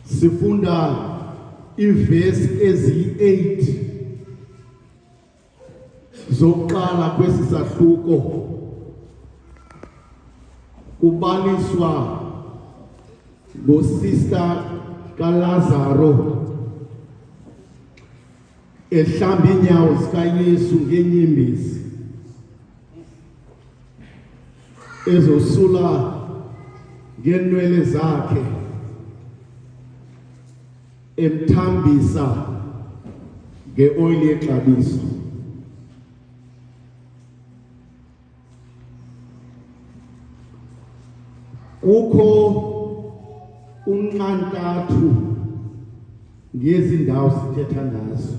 Sifunda ivesi ezi-8 zokuqala kwesi sahluko kubaliswa ngosister kaLazaro ehlamba iinyawo zikaYesu ngeenyembezi ezosula ngeenwele zakhe emthambisa nge-oyili yexabiso. Kukho unqantathu ngezi ndawo sithetha ngazo.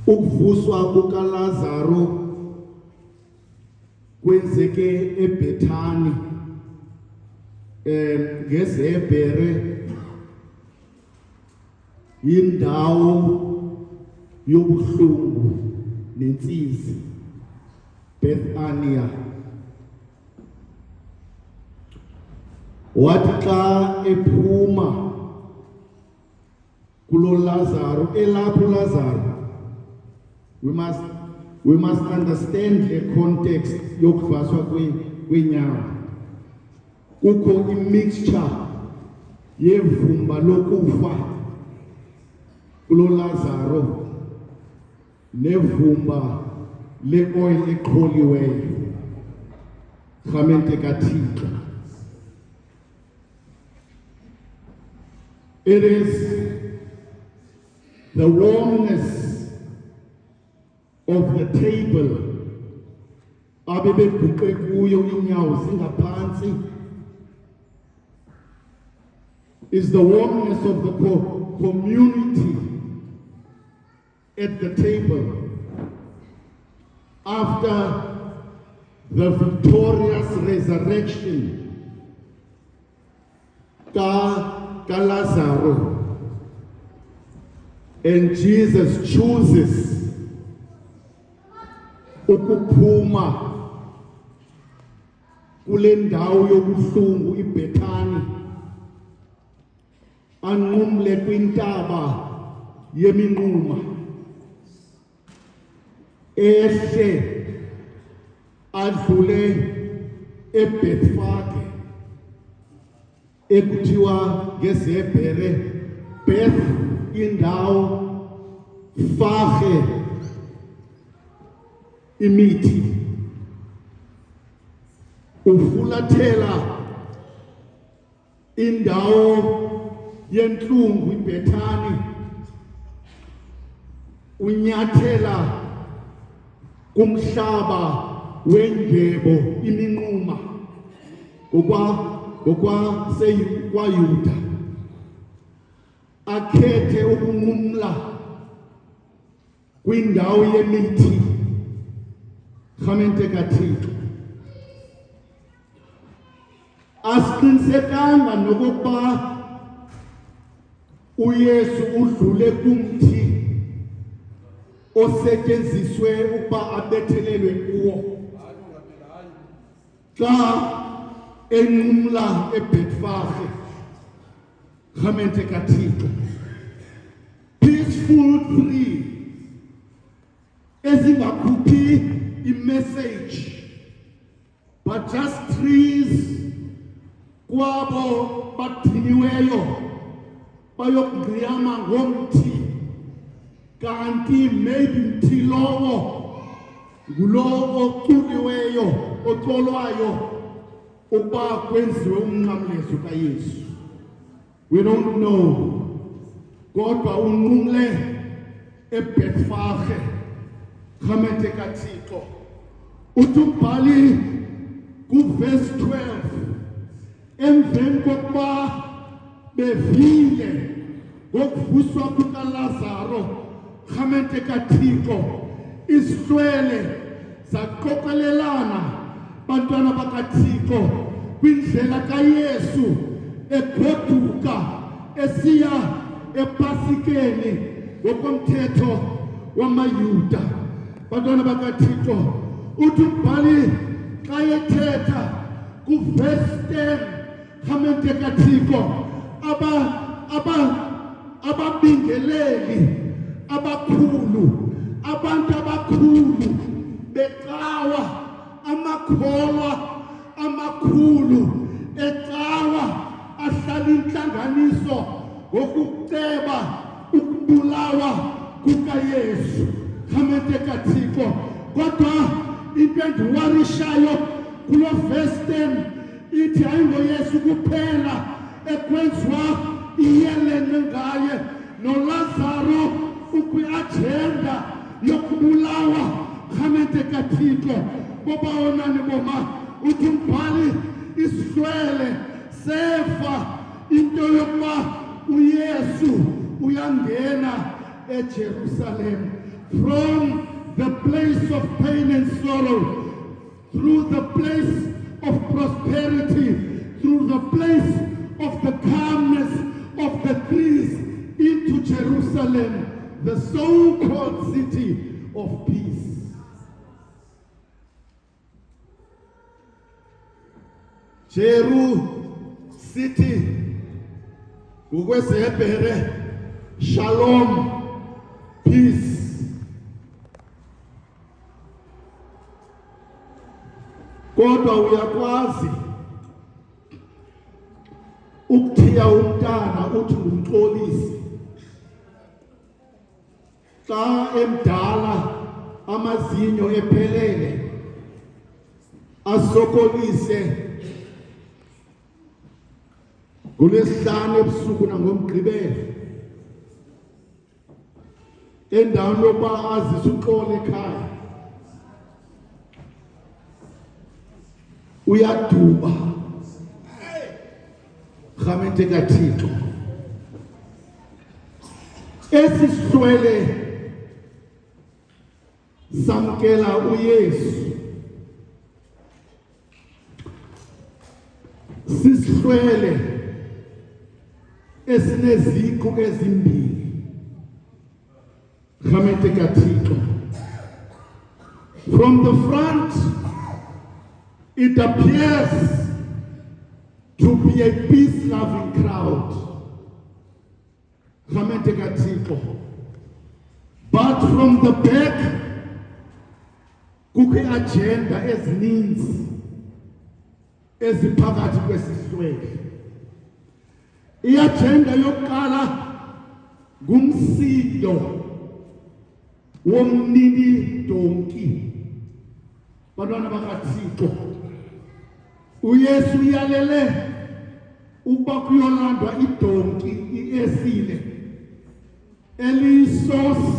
Ukuvuswa kukaLazaro kwenzeke eBhethani ngezeBhere, yindawo yobuhlungu nentsizi, Bethania. Wathi xa ephuma kulo Lazaro, elapho Lazaro, we must understand the context yokuvaswa kwenyawo. Kukho imixture yevumba lokufa kulo Lazaro nevumba le-oil eqholiweyo, rhamente kaThixo. It is the warmness of the table abebeguqe kuyo inyawo zingaphantsi, is the warmness of the community at the table after the victorious resurrection kaLazaro, and Jesus chooses ukuphuma kule ndawo yobuhlungu iBhethani, anqumle kwintaba yeminquma, ehle adlule eBethfage ekuthiwa ngezeBhere, Beth indawo, Fage imithi. Ufulathela indawo yentlungu iBhethani, unyathela kumhlaba wendlebo iminquma kwaYuda, akhethe ukunqumla kwindawo yemithi, rhamente kaThixo. Asiqinisekanga nokokuba uYesu udlule kumthi osetyenziswe ukuba abethelelwe kuwo xa enqumla eBethfage, rhamente kaThixo. Peaceful tree ezingakhuphi imessage, but just trees kwabo badiniweyo bayokungqiyama ngomthi, kanti maybe mthi lowo ngulowo oculiweyo ocolwayo ukuba kwenziwe umnqamlezo kaYesu. We don't know. Kodwa unqumle eBethfage, rhamente kaThixo. Uthi umbhali kuverse 12, emveni kokuba bevile ngokuvuswa kukaLazaro, rhamente kaThixo, isihlwele zaqokelelana bantwana bakaThixo kwindlela kaYesu egoduka esiya ePasikeni ngokomthetho wamaYuda. Bantwana bakaThixo, uthi umbhali xa ethetha Verse 10, khamente kaThixo ababingeleli abakhulu, abantu abakhulu becawa amakholwa amakhulu ecawa ahlala inhlanganiso ngokuceba ukubulawa kukaYesu. Khamente kaThixo, kodwa into endiwarishayo kulo verse 10 ithi ayingoYesu kuphela ekwenziwa iyelene ngaye, noLazaro ukwi-agenda yokubulawa. Khamente kaThixo, boba onani boma uthi umbhali isihlwele sefa into yokuba uYesu uyangena eJerusalem from the place of pain and sorrow through the place of prosperity, through the place of the calmness of the trees, into Jerusalem, the so-called city of peace. Jeru city, ukwezebhere, shalom, peace. Kodwa uyakwazi ukuthiya umntana uthi ngumxolisi xa emdala, amazinyo ephelele, asokolise ngoLwesihlanu ebusuku nangoMgqibelo, endaweni yokuba azise uxolo ekhaya uyaduba. Khamente kaThixo, esisihlwele samkela uYesu, sisihlwele esineziqu ezimbili. Khamente kaThixo, from the front it appears to be a peace-loving crowd. Khamente kaThixo, but from the back kukho agenda ezininzi eziphakathi kwesihlwele. Iagenda yokuqala ngumsindo womnini donki. Bantwana bakaThixo, uYesu uyalele ukuba kuyolandwa idonki esile eliyisource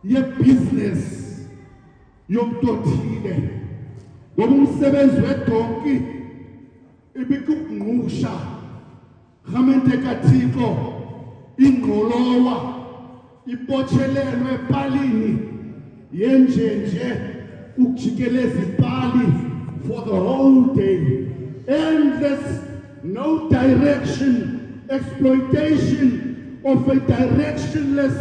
yebusiness yomntu othile, ngoba umsebenzi wedonki ibikukungqusha. Khamente kaThixo, ingqolowa ibotshelelwe epalini yenjenje ukujikeleza ipali for the whole day. Endless, no direction, exploitation of a directionless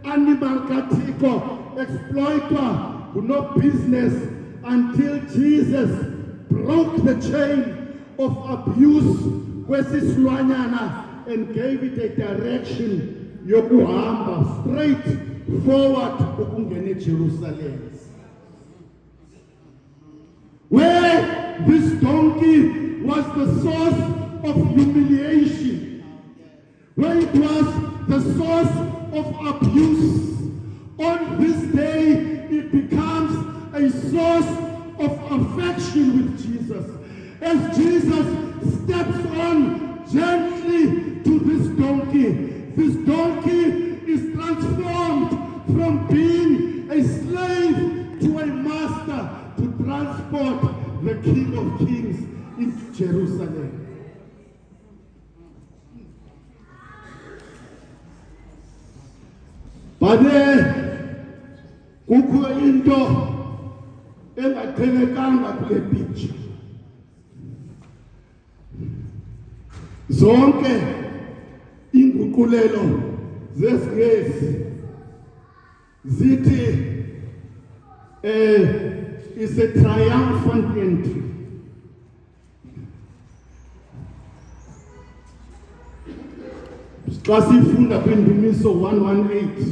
animal kaThixo, exploiter who no business, until Jesus broke the chain of abuse kwesisilwanyana and gave it a direction yokuhamba straight forward ukungena eJerusalem, where this donkey was the source of humiliation, where it was the source of abuse. On this day it becomes a source of affection with Jesus. As Jesus steps on gently to this donkey is transformed from being a slave to a master to transport the King of Kings into Jerusalem. But kukho into engaqhelekanga kule picture. Zonke inguqulelo zesiNgesi zithi is a triumphant entry. Xa sifunda kwiNdumiso 118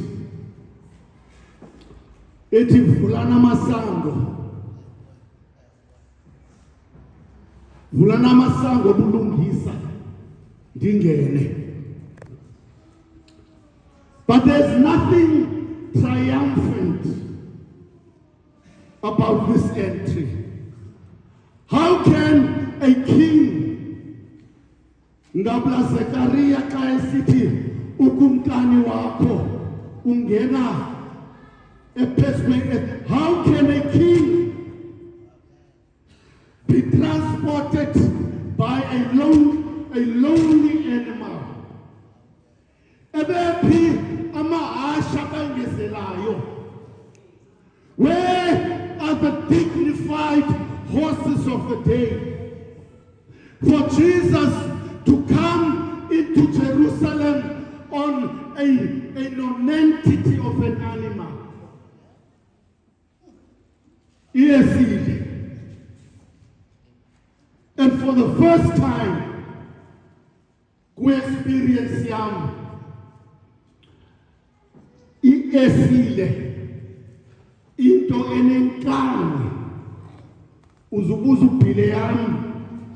ethi vulani amasango obulungisa ndingene. But there's nothing triumphant about this entry. How can a king, ngabula Zechariah xa esithi ukumkani wakho ungena ephezulu, how can a king be transported by a lonely animal? Ebephi amahasha bangezelayo? Where are the dignified horses of the day? For Jesus to come into Jerusalem on a non-entity of an animal. Yes, and for the first time, we experience into enenkani. Uzubuza ubhile yami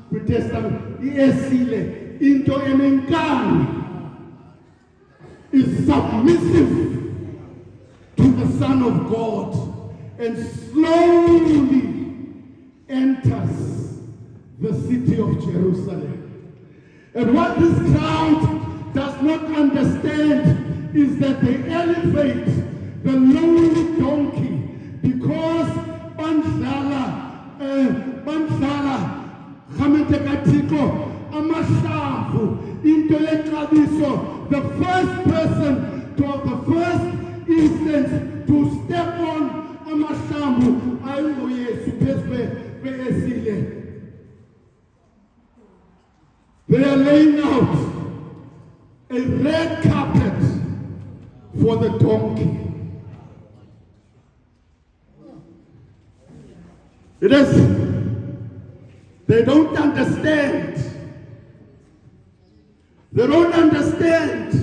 kwiTestament into enenkani is submissive to the Son of God and slowly enters the city of Jerusalem. And what this crowd does not understand is that they elevate the lowly donkey because bandlala Khamete Katiko Amashavu into Yekabiso, the first person to have the first instance to step on Amashavu. They are laying out a red carpet for the donkey. It is, they don't understand. They don't understand.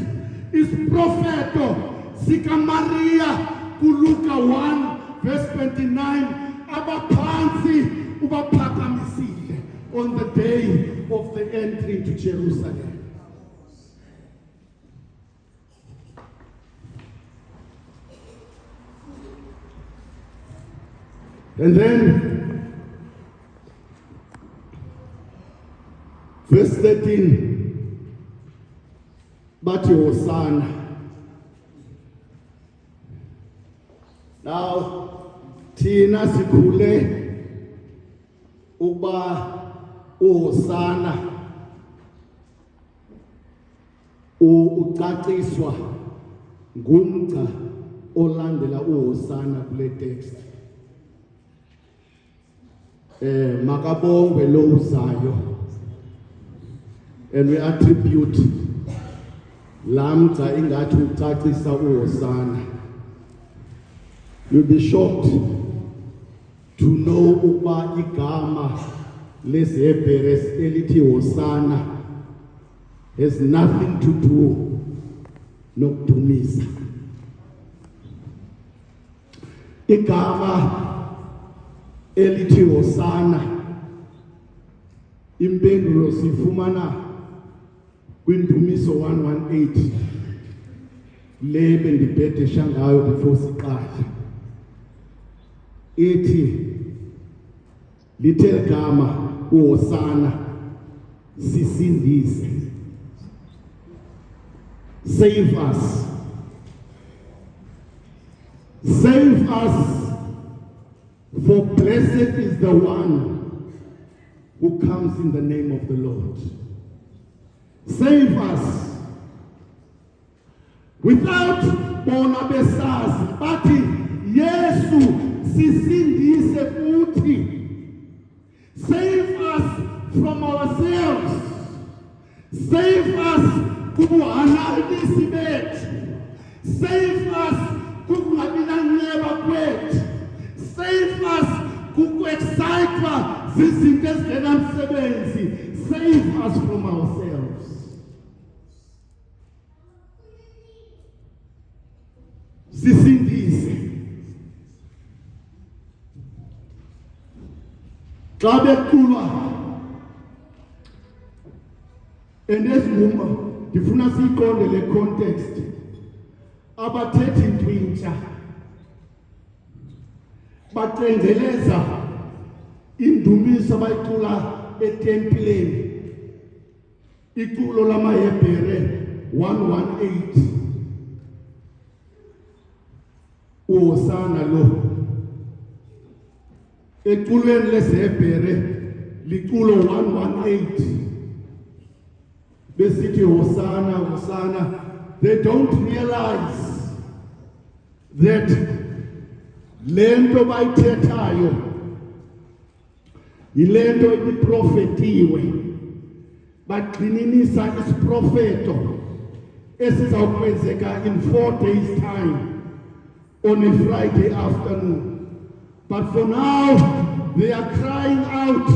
It's propheto. Sika Maria, Luka 1, verse 29. Abapansi ubaphakamisile on the day of the entry to Jerusalem. And then verse 13, bathi Hosanna. Now, thina sikhule uba uHosanna ucaciswa ngumgca olandela uHosanna kule text. Makabongwe lo uzayo. And we attribute lamgca ingathi ucacisa uHosanna. You'll be shocked to know uba igama lesHebrews elithi Hosanna has nothing to do nokudumisa. Igama elithi Hosanna impendulo sifumana kwindumiso 118 le bendibhedesha ngayo before siqala. Ithi lithe gama uHosanna sisindise. Save us. Save us. For blessed is the one who comes in the name of the Lord. Save us. Without bona besazi, bathi Yesu sisindise futhi. Save us from ourselves. Save us kubuhanalisi bethu. Save us kukungabilanxeba kwethu. Save us kuku-excitwa zizinto ezingenamsebenzi. Save us from ourselves. Xa beculwa endezinguma ndifuna siyiqonde le context abathethi ntwintsha baqendeleza indumiso abayicula etempileni iculo lamaHebhere 118 uHosana lo eculweni leseHebhere liculo 118 besithi Hosana Hosana. They don't realize that lento bayithethayo yilento ibiprofetiwe bagxininisa isiprofeto esizawukwenzeka in 4 days time on a Friday afternoon. But for now, they are crying out,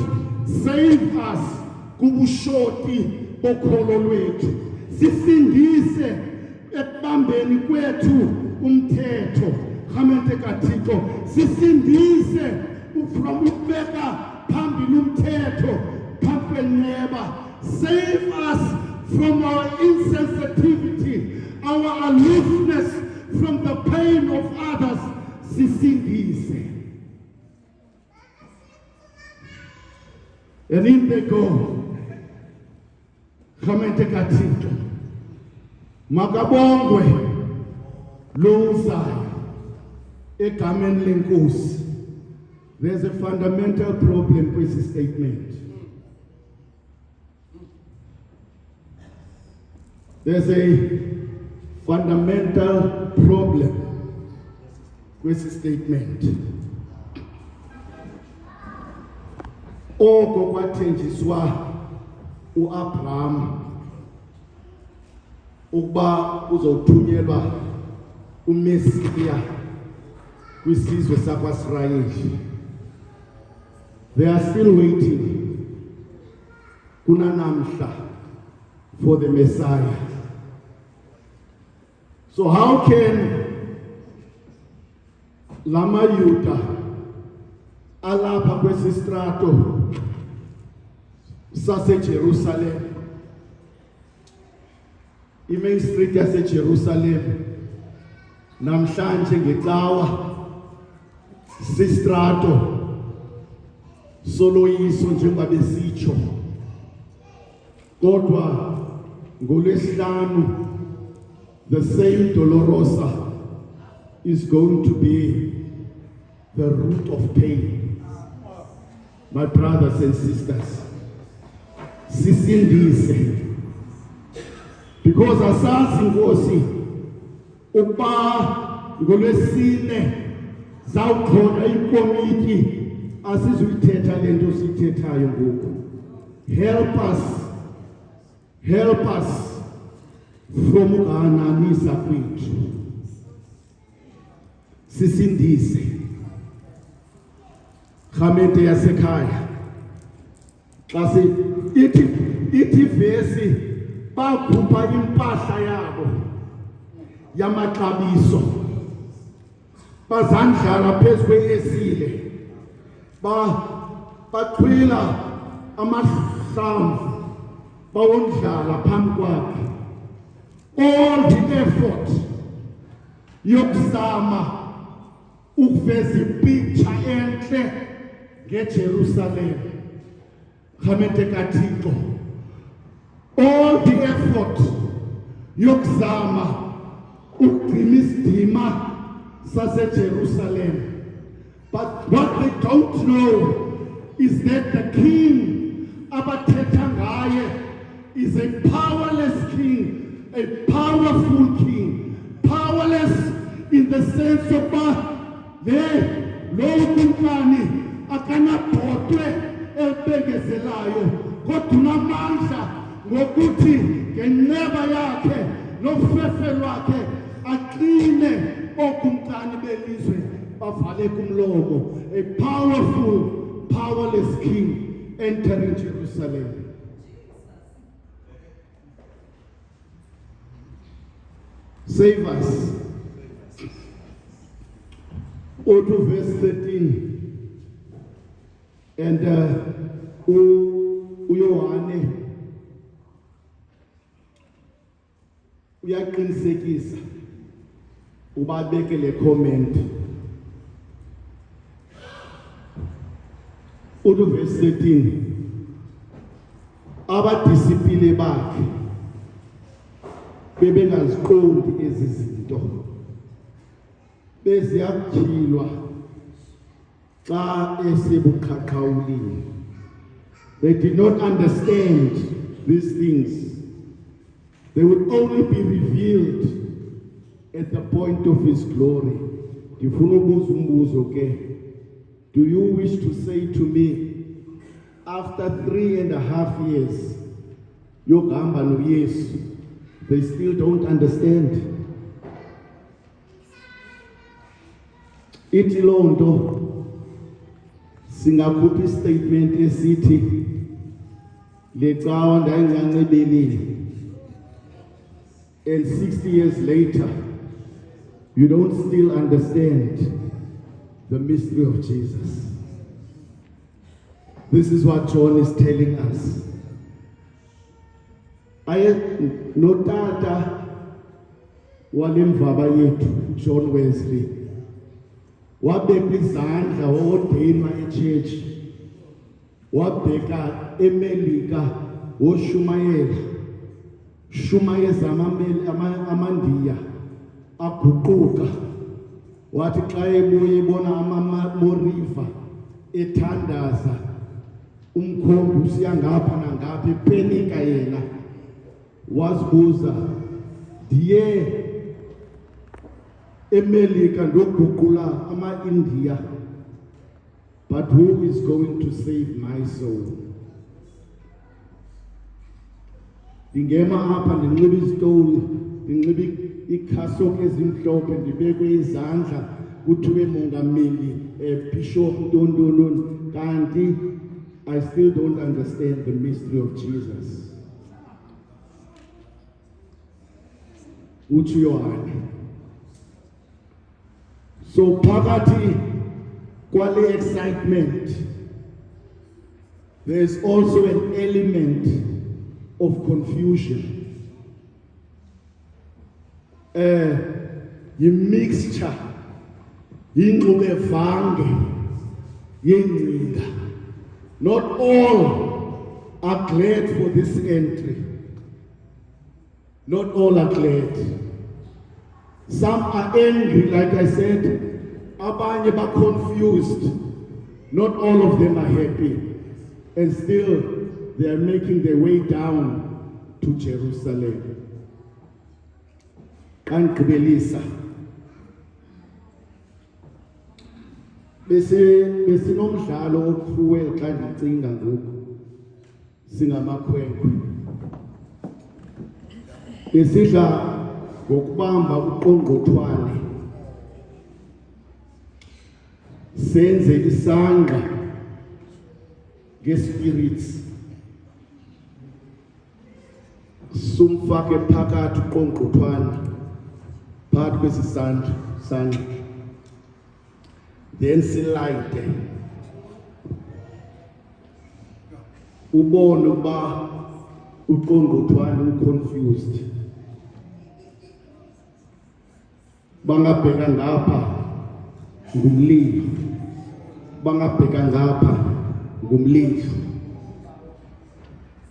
save us, kubushoti bokholo lwethu. Sisindise ekubambeni kwethu umthetho. Khamente kaThixo, sisindise from ukubeka phambili umthetho phambi kweneba. Save us from our insensitivity, our aloofness from the pain of others. Sisindise. And in they go. Khamente kaThixo, makabongwe lo uzayo egameni lenkosi. There's a fundamental problem with this statement. There's a fundamental problem with this statement. Oko kwathenjiswa uAbraham ukuba uzothunyelwa uMesiya kwisizwe sakwaIsrayeli. They are still waiting kunanamhla for the Messiah. So how can lama Yuda alapha kwesi strato saseJerusalem, iMain Street yaseJerusalem, namhlanje ngecawa sistrato soloyiso njengoba besitsho, kodwa ngoLwesihlanu the same Dolorosa is going to be the root of pain. My brothers and sisters, sisindise, because asazi Nkosi ukuba ngoLwesine zawukhona ikomiti asizuyithetha lento sithethayo ngoku. Help us from ukungananisa kwethu. Sisindise. Khamente yasekhaya xa ithi vesi bakhupha impahla yabo yamaxabiso bazandlala phezu kweesile baxhwila amahlamvu bawondlala phambi kwakhe. All the effort yokuzama ukuveza ipicture enhle ngeJerusalem. Khamente kaThixo, all the effort yokuzama ukugcina isidima saseJerusalem. But what they don't know is that the king abathetha ngaye is a powerless king, a powerful king. Powerless in the sense of lo kumkani akanabhodwe elibengezelayo, kodwa unamandla ngokuthi ngenxeba yakhe nofefe lwakhe aqine okumkani belizwe bavale kumlomo. A powerful, powerless king entering Jerusalem. Save us. Or to verse 13. And uYohane uyaqinisekisa ubabeke le comment verse 13 abadisipline bakhe bebengaziqondi ezizinto beziyaphilwa xa esebuqhaqhawulini. They did not understand these things. They would only be revealed at the point of his glory. Ndifuna ukubuza umbuzo ke. Do you wish to say to me, after 3.5 years, yokuhamba noYesu, they still don't understand? Ithi loo nto singakhupha istatement esithi le cawa ndayincancebelile, and 60 years later you don't still understand the mystery of Jesus. This is what John is telling us. Aye notata walemvaba yethu John Wesley wabeka izandla wodinwa eChurch, wabheka eMelika shumayeza amandiya aguquka, wathi xa ebuye ebona amamoriva ethandaza umkhombi usiya ngapha nangapha epenika yena, wazibuza ndiye eMelika ndoguqula ama-India, but who is going to save my soul? Ndingema apha ndinxiba izitoli, ndinxiba ikhasoko ezimhlophe, ndibekwe izandla kuthiwe mongameli bishop ntontoni, kanti I still don't understand the mystery of Jesus. Uthi Yohane. So phakathi kwale excitement, there is also an element of confusion. Yi-mixture, yingxubevange yengcinga. Not all are glad for this entry. Not all are glad. Some are angry, like I said. Abanye are confused. Not all of them are happy. And still, they are making their way down to Jerusalem. Kankibelisa. Besinomdlalo okufuwela xa ndicinga ngoku singamakhwenkwe. Besidla ngokubamba uqongqothwane, senze isandla nge-spirits, sumfake phakathi uqongqothwane phakathi kwesi sandla, then silayite, ubone ukuba uqongqothwane uconfused. Bangabheka ngapha ngumlilo, bangabheka ngapha ngumlilo.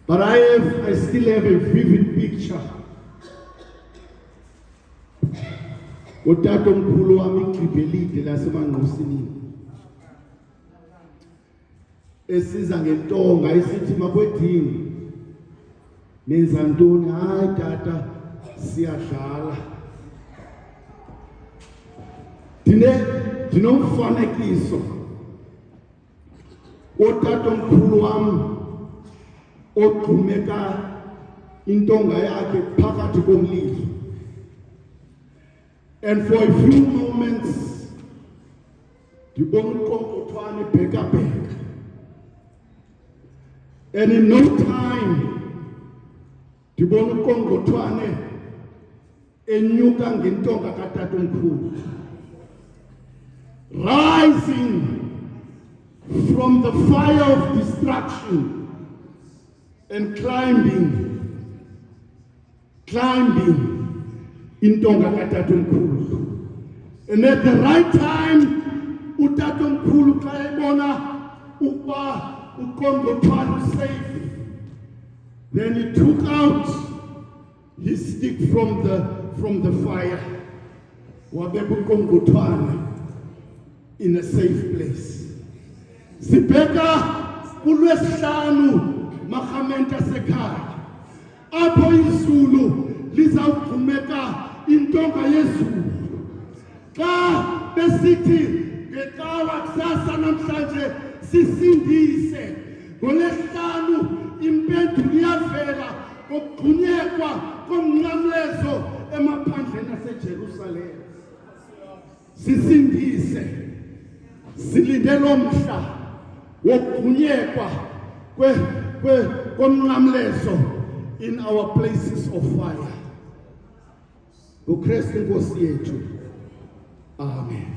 But I still have a vivid picture. Utata omkhulu wami iGqibelide laseManqusini esiza ngentonga esithi makwedini nenza ntoni? Hayi tata, siyadlala. Ndinomfanekiso otata omkhulu wami ogqumeka intonga yakhe phakathi komlilo. And for a few moments, ndibona uqongqothwane bheka-bheka. And in no time, ndibona uqongqothwane enyuka ngentonga katatomkhulu, rising from the fire of destruction and climbing intonga katatomkhulu. And at the right time, utatomkhulu xa ebona ukuba uKongothwane safe, then he took out his stick from the fire. Wabeka uKongothwane in a safe place. Sibheka kuLwesihlanu mahamenta sekhaya. Apho izulu lizawugqumeka intonga yezulu. Xa besithi ngecawa kusasa namhlanje sisindise, ngoLwesihlanu impendulo iyavela ngokugxunyekwa komnqamlezo emaphandleni aseJerusalem. Sisindise, silinde lo mhla wokugxunyekwa komnqamlezo in our places of fire. UKristu Nkosi yethu. Amen.